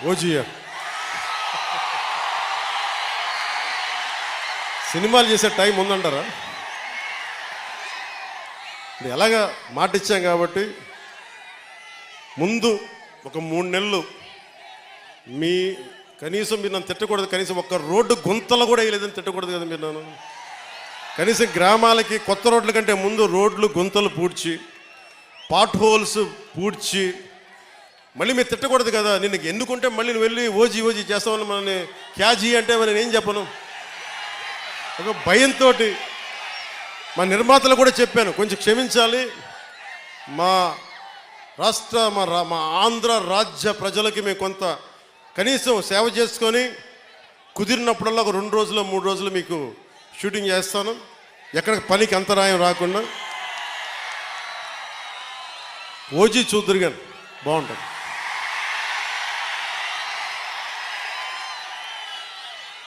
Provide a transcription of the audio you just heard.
ఓజీయా సినిమాలు చేసే టైం ఉందంటారా? ఎలాగా మాట ఇచ్చాం కాబట్టి ముందు ఒక 3 నెలలు మీ కనీసం మీరు నన్ను తిట్టకూడదు, కనీసం ఒక్క రోడ్డు గుంతలు కూడా వేయలేదని తిట్టకూడదు కదా మీరు నన్ను. కనీసం గ్రామాలకి కొత్త రోడ్ల కంటే ముందు రోడ్లు గుంతలు పూడ్చి పాట్ హోల్స్ పూడ్చి మళ్ళీ మీరు తిట్టకూడదు కదా. నిన్ను ఎన్నుకుంటే మళ్ళీ నువ్వు వెళ్ళి ఓజీ చేస్తామని మనని క్యాజీ అంటే మరి నేను చెప్పను. ఒక భయంతో మా నిర్మాతలు కూడా చెప్పాను, కొంచెం క్షమించాలి, మా రాష్ట్ర మా ఆంధ్ర రాజ్య ప్రజలకి మేము కొంత కనీసం సేవ చేసుకొని కుదిరినప్పుడల్లా ఒక 2 రోజులు 3 రోజులు మీకు షూటింగ్ చేస్తాను, ఎక్కడ పనికి అంతరాయం రాకుండా. ఓజీ చూద్దరు కానీ బాగుంటుంది.